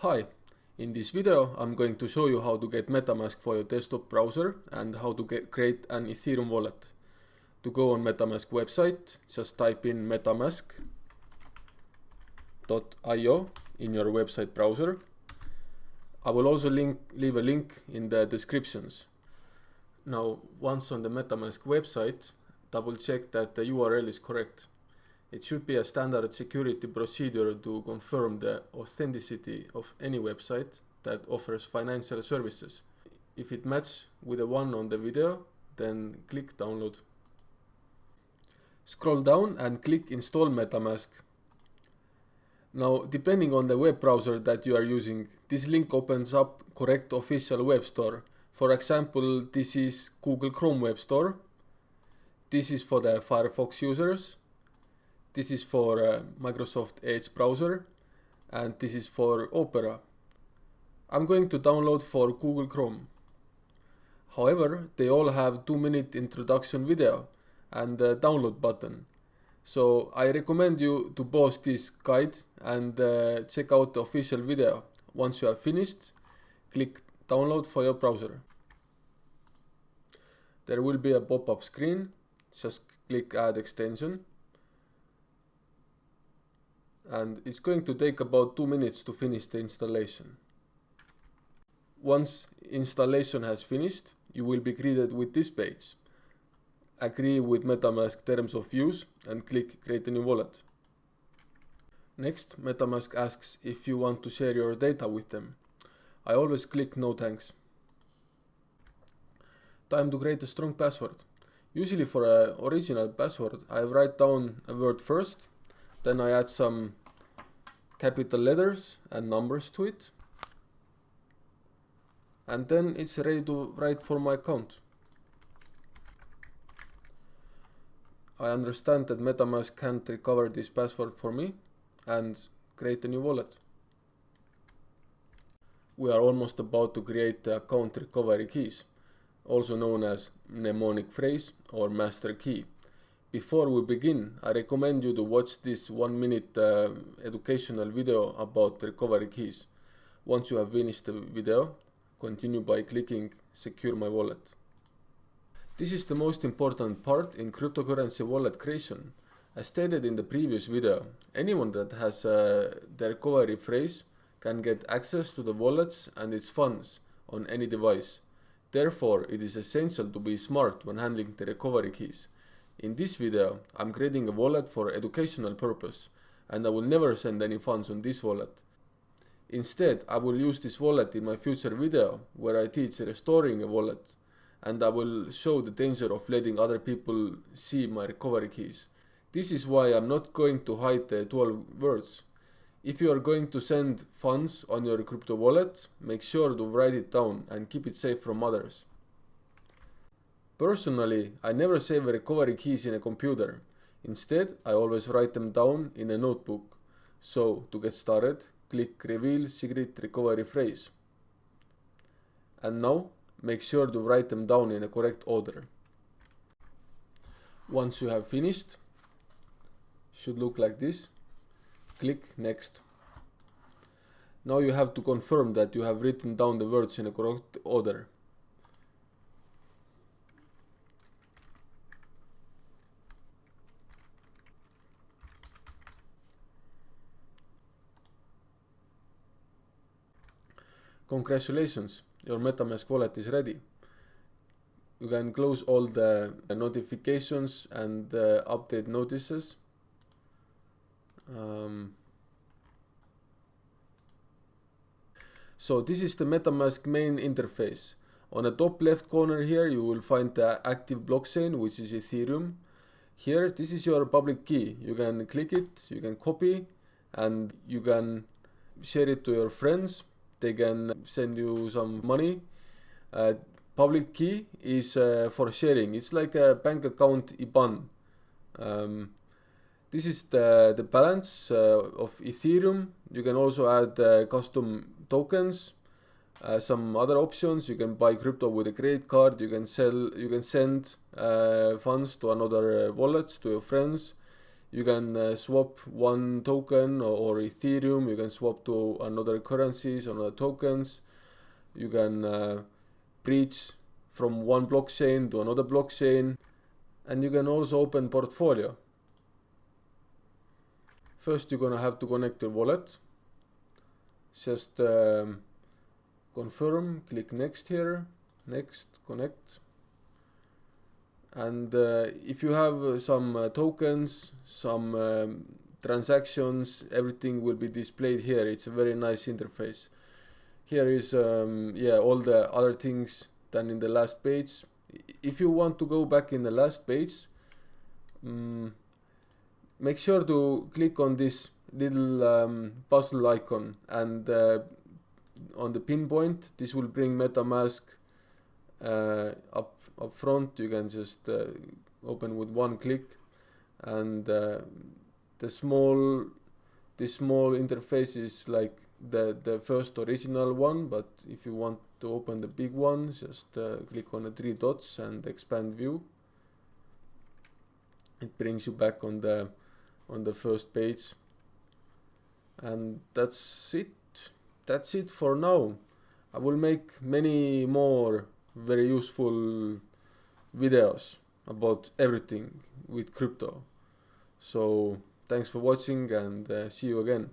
Hi, in this video I'm going to show you how to get Metamask for your desktop browser and how to create an Ethereum wallet. To go on Metamask website, just type in metamask.io in your website browser. I will also leave a link in the descriptions. Now, once on the Metamask website, double check that the URL is correct. It should be a standard security procedure to confirm the authenticity of any website that offers financial services. If it matches with the one on the video, then click download. Scroll down and click install Metamask. Now, depending on the web browser that you are using, this link opens up correct official web store. For example, this is Google Chrome web store. This is for the Firefox users. This is for Microsoft Edge browser, and this is for Opera. I'm going to download for Google Chrome. However, they all have 2-minute introduction video and a download button. So I recommend you to pause this guide and check out the official video. Once you have finished, click download for your browser. There will be a pop-up screen. Just click add extension. And it's going to take about 2 minutes to finish the installation. Once installation has finished, you will be greeted with this page. Agree with Metamask terms of use and click create a new wallet. Next, Metamask asks if you want to share your data with them. I always click no thanks. Time to create a strong password. Usually for an original password, I write down a word first. Then I add some capital letters and numbers to it. And then it's ready to write for my account. I understand that Metamask can't recover this password for me and create a new wallet. We are almost about to create the account recovery keys, also known as mnemonic phrase or master key. Before we begin, I recommend you to watch this 1-minute educational video about recovery keys. Once you have finished the video, continue by clicking Secure My Wallet. This is the most important part in cryptocurrency wallet creation. As stated in the previous video, anyone that has the recovery phrase can get access to the wallets and its funds on any device. Therefore, it is essential to be smart when handling the recovery keys. In this video, I'm creating a wallet for educational purpose, and I will never send any funds on this wallet. Instead, I will use this wallet in my future video where I teach restoring a wallet, and I will show the danger of letting other people see my recovery keys. This is why I'm not going to hide the 12 words. If you are going to send funds on your crypto wallet, make sure to write it down and keep it safe from others. Personally, I never save recovery keys in a computer. Instead, I always write them down in a notebook. So, to get started, click Reveal Secret Recovery Phrase. And now, make sure to write them down in a correct order. Once you have finished, should look like this. Click Next. Now you have to confirm that you have written down the words in a correct order. Congratulations, your Metamask wallet is ready. You can close all the notifications and update notices. So this is the Metamask main interface. On the top left corner here you will find the active blockchain, which is Ethereum. Here, this is your public key. You can click it, you can copy, and you can share it to your friends. They can send you some money. Public key is for sharing. It's like a bank account IBAN. This is the balance of Ethereum. You can also add custom tokens, some other options. You can buy crypto with a credit card. You can send funds to another wallets to your friends. You can swap one token or Ethereum. You can swap to another currencies, another tokens. You can bridge from one blockchain to another blockchain, and you can also open portfolio. First, you're gonna have to connect your wallet. Just confirm, click next here, next, connect. And if you have some tokens, some transactions, everything will be displayed here. It's a very nice interface. Here is all the other things than in the last page. If you want to go back in the last page, make sure to click on this little puzzle icon, and on the pinpoint, this will bring Metamask up front. You can just open with one click, and this small interface is like the first original one, but if you want to open the big one, just click on the three dots and expand view. It brings you back on the first page, and that's it for now. I will make many more very useful videos about everything with crypto. So thanks for watching, and see you again.